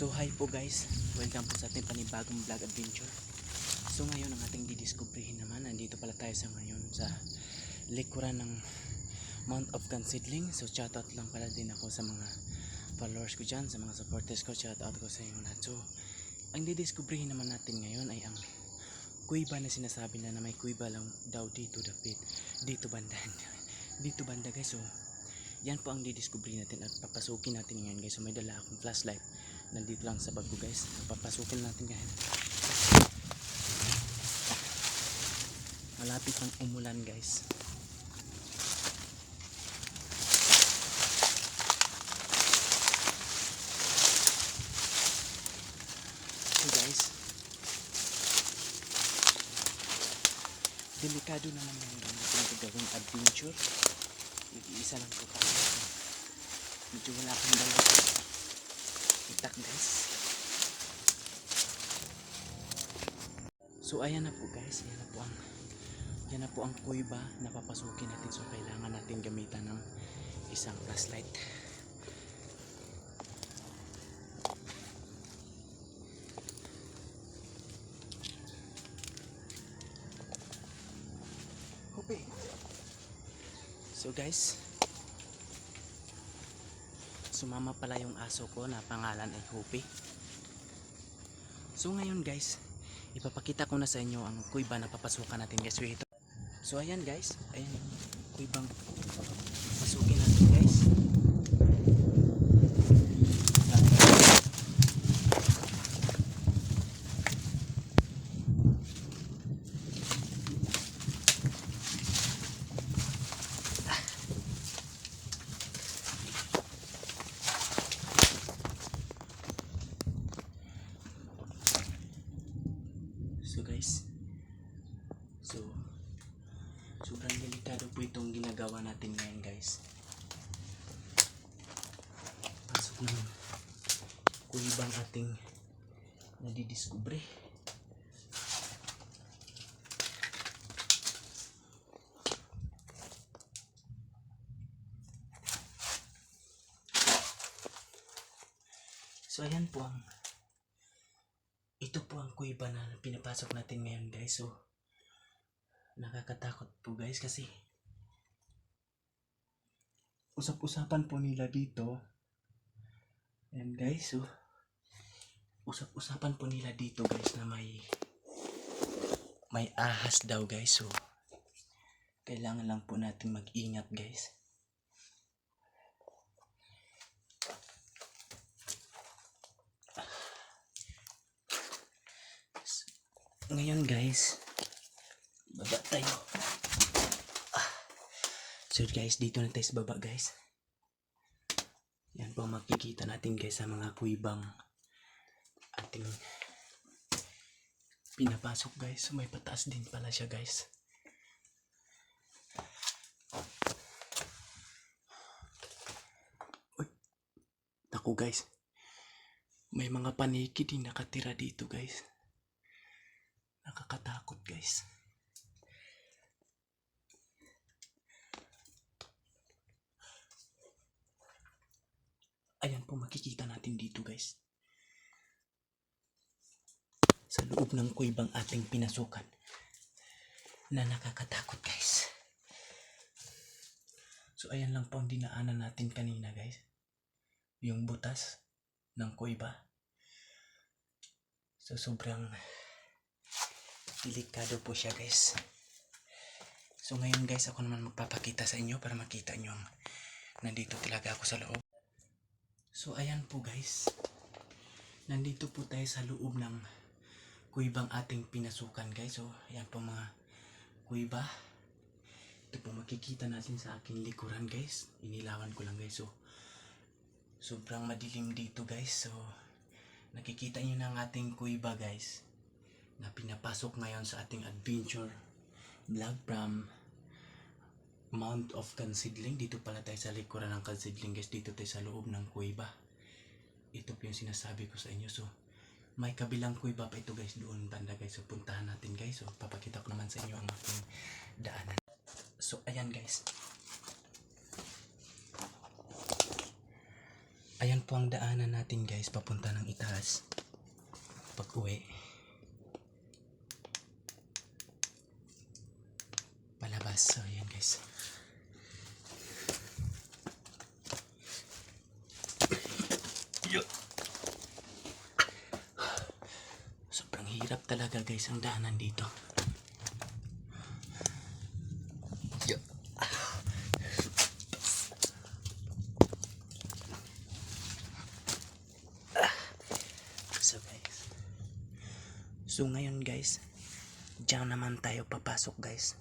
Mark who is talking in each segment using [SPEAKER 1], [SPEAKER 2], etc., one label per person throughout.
[SPEAKER 1] So hi po guys, welcome po sa ating panibagong vlog adventure. So ngayon ang ating didiskubrihin naman, nandito pala tayo sa ngayon sa likuran ng Mount of Considling. So shoutout lang pala din ako sa mga followers ko dyan, sa mga supporters ko, shoutout ko sa inyo lahat. So ang didiskubrihin naman natin ngayon ay ang kuiba na sinasabi na may kuiba lang daw dito dapit, dito banda guys. So yan po ang didiskubrihin natin at papasukin natin ngayon guys. So may dala akong flashlight nandito lang sa bag ko guys, papasukin natin ngayon. Malapit ng umulan guys. So guys, delikado naman yung ating gagawing adventure. Nag-iisa lang po tayo. Medyo wala akong dala itak guys. So ayan na po guys, yan na po ang kuiba na papasukin natin. So kailangan natin gamitan ng isang flashlight. Okay. So guys, sumama pala yung aso ko na pangalan ay Hopi. So ngayon guys, ipapakita ko na sa inyo ang kuiba na papasukan natin guys. So ayan guys, ayan yung kuibang papasukin natin guys. So guys, sobrang delikado po itong ginagawa natin ngayon guys. Pasok ng kuibang ating nadidiskubre. So ayan po ito po ang kuiba na pinapasok natin ngayon guys. So nakakatakot po guys kasi usap-usapan po nila dito. Ayan guys, so usap-usapan po nila dito guys na may ahas daw guys. So kailangan lang po natin mag-ingat guys. Ngayon guys, baba tayo. So guys, dito na tayo sa baba guys. Yan po makikita natin guys sa mga kuibang ating pinapasok guys. So may pataas din pala siya guys. Uy, naku guys, may mga paniki din nakatira dito guys. Nakakatakot guys. Ayan po makikita natin dito guys. Sa loob ng kuibang ating pinasukan na nakakatakot guys. So ayan lang po ang dinaanan natin kanina guys. Yung butas ng kuiba. So sobrang delikado po siya guys. So ngayon guys, ako naman magpapakita sa inyo para makita nyo nandito talaga ako sa loob. So ayan po guys, nandito po tayo sa loob ng kuibang ating pinasukan guys. So ayan po mga kuiba. Ito po makikita natin sa aking likuran guys. Inilawan ko lang guys. So sobrang madilim dito guys. So nakikita nyo na ang ating kuiba guys na pinapasok ngayon sa ating adventure vlog from Mount of Considling. Dito pala tayo sa likuran ng Considling guys. Dito tayo sa loob ng kuiba. Ito po yung sinasabi ko sa inyo. So may kabilang kuiba pa ito guys doon banda guys. So puntahan natin guys. So papakita ko naman sa inyo ang ating daanan. So ayan guys, Ayan po ang daanan natin guys, papunta ng itaas. Pag uwi. Palabas. So ayan guys. Sobrang hirap talaga guys ang daanan dito. So ngayon guys, diyan naman tayo papasok guys.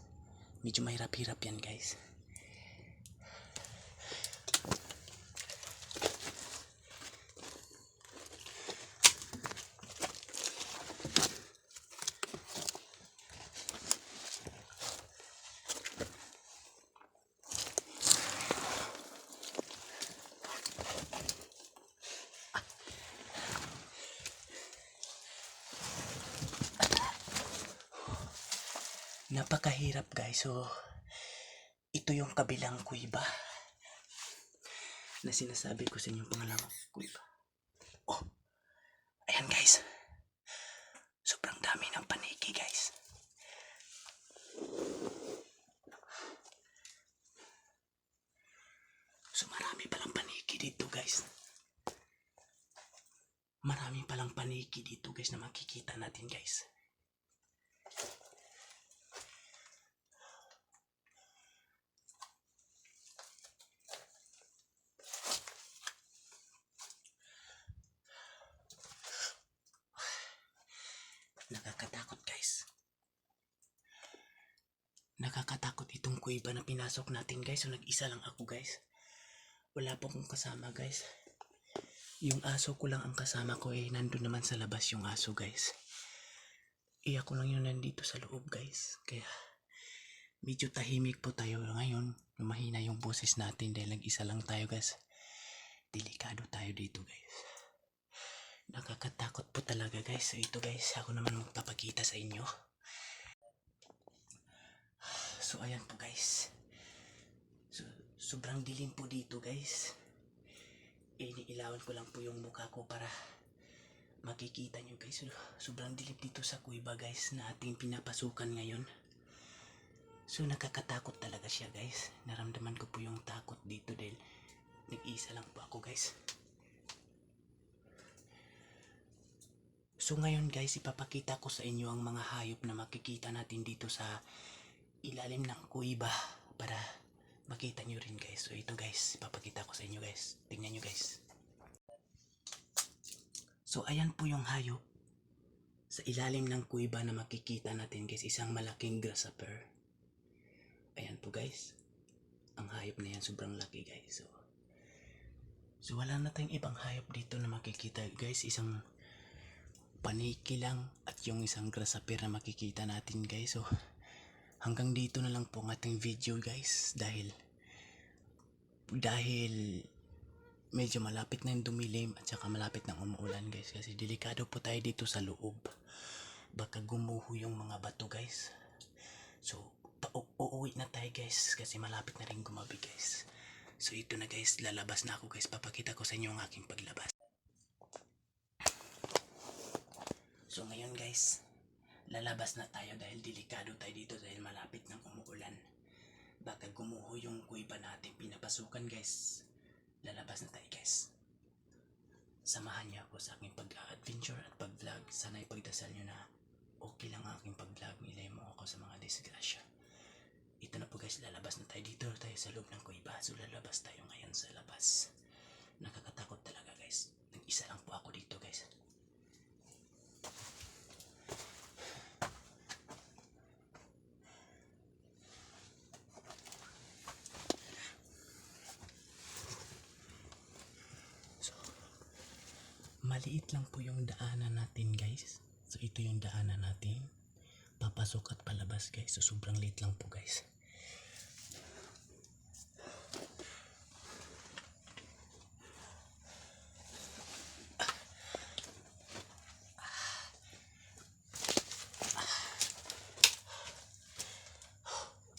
[SPEAKER 1] Medyo mahirap-hirap yan guys. Napakahirap guys. So ito yung kabilang kuiba na sinasabi ko sa inyo, pangalawang kuiba. Oh, ayan guys. Sobrang dami ng paniki guys. So marami palang paniki dito guys. Marami palang paniki dito guys na makikita natin guys. Nakakatakot guys. Nakakatakot itong kuiba na pinasok natin guys. So nag-isa lang ako guys. Wala po akong kasama guys. Yung aso ko lang ang kasama ko nandun naman sa labas yung aso guys. Ako lang yun nandito sa loob guys. Kaya medyo tahimik po tayo ngayon. Mahina yung boses natin dahil nag-isa lang tayo guys. Delikado tayo dito guys. Nakakatakot po talaga guys. So ito guys, ako naman magpapakita sa inyo. So ayan po guys. So sobrang dilim po dito guys. Iniilawan ko lang po yung mukha ko para makikita nyo guys. So, sobrang dilim dito sa kuiba guys na ating pinapasukan ngayon. So nakakatakot talaga siya guys. Naramdaman ko po yung takot dito dahil nag-iisa lang po ako guys. So ngayon guys, ipapakita ko sa inyo ang mga hayop na makikita natin dito sa ilalim ng kuiba para makita nyo rin guys. So ito guys, ipapakita ko sa inyo guys. Tingnan nyo guys. So ayan po yung hayop sa ilalim ng kuiba na makikita natin guys. Isang malaking grasshopper. Ayan po guys. Ang hayop na yan sobrang laki guys. So wala na tayong ibang hayop dito na makikita guys. Isang paniki lang at yung isang grasshopper na makikita natin guys. So hanggang dito na lang po ang ating video guys. Dahil medyo malapit na yung dumilim at saka malapit na umuulan guys. Kasi delikado po tayo dito sa loob. Baka gumuho yung mga bato guys. So uuwi na tayo guys kasi malapit na rin gumabi guys. So ito na guys, lalabas na ako guys. Papakita ko sa inyo ang aking paglabas. So ngayon guys, lalabas na tayo dahil delikado tayo dito dahil malapit nang umuulan. Baka gumuho yung kuiba natin pinapasukan guys. Lalabas na tayo guys. Samahan niyo ako sa aking pag-adventure at pag-vlog. Sana ipagdasal niyo na okay lang ang aking pag-vlog. Ilay mo ako sa mga disgrasya. Ito na po guys, lalabas na tayo dito. Tayo sa loob ng kuiba. So lalabas tayo ngayon sa labas. Nakakatakot talaga guys. Nag-isa lang po ako dito guys. Maliit lang po yung daanan natin guys. So ito yung daanan natin. Papasok at palabas guys. So sobrang liit lang po guys.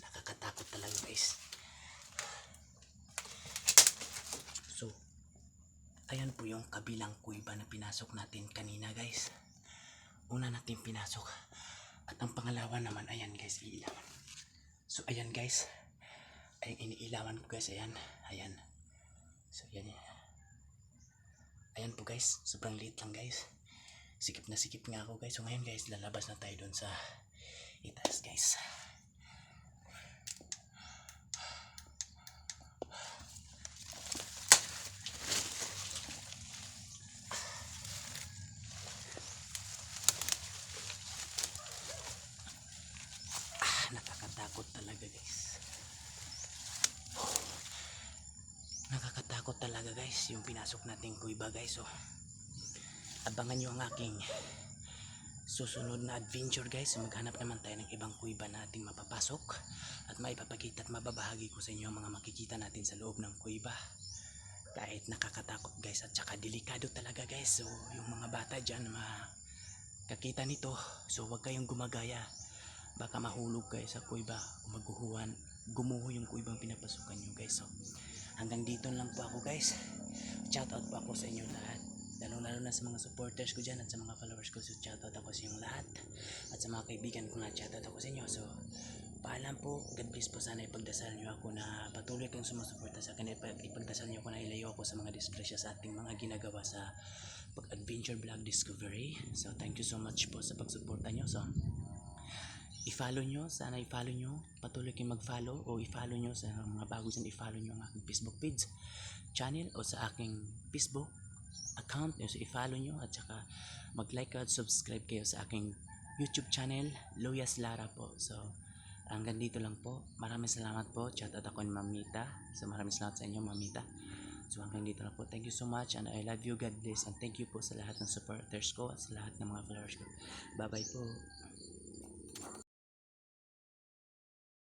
[SPEAKER 1] Nakakatakot talaga guys. So kuweba na pinasok natin kanina guys. Una natin pinasok. At ang pangalawa naman, ayan guys, iilawan. So ayan guys, ay iniilawan ko guys, ayan, ayan. So ayan, ayan po guys, sobrang liit lang guys. Sikip na sikip nga ako guys. So ngayon guys, lalabas na tayo dun sa itaas guys. Nakakatakot talaga guys. Nakakatakot talaga guys yung pinasok nating kuweba guys. So abangan nyo ang aking susunod na adventure guys. So maghanap naman tayo ng ibang kuweba na ating mapapasok at maipapakita at mababahagi ko sa inyo ang mga makikita natin sa loob ng kuweba. Kahit nakakatakot guys at saka delikado talaga guys. So yung mga bata dyan makakita nito, so huwag kayong gumagaya. Baka mahulog kayo sa kuweba o gumuho yung kuwebang pinapasukan nyo guys. So hanggang dito lang po ako guys. Shout out po ako sa inyo lahat, lalo na sa mga supporters ko dyan at sa mga followers ko. So shout out ako sa inyong lahat at sa mga kaibigan ko na shout out ako sa inyo. So paalam po, God bless po. Sana ipagdasal nyo ako na patuloy kong sumusuporta sa akin. Ipagdasal nyo ako na ilayo ako sa mga disgrasya sa ating mga ginagawa sa pag-adventure vlog discovery. So thank you so much po sa pagsuporta nyo. So i-follow nyo, sana i-follow nyo, patuloy kayong mag-follow o i-follow nyo sa mga bago dyan, i-follow nyo ang aking Facebook page, channel o sa aking Facebook account. So i-follow nyo at saka mag-like at subscribe kayo sa aking YouTube channel, Loyas Lara po. So hanggang dito lang po, maraming salamat po. Shout out ako ni Mamita. So maraming salamat sa inyo Mamita. So hanggang dito lang po, thank you so much and I love you, God bless, and thank you po sa lahat ng supporters ko at sa lahat ng mga followers ko. Bye bye po.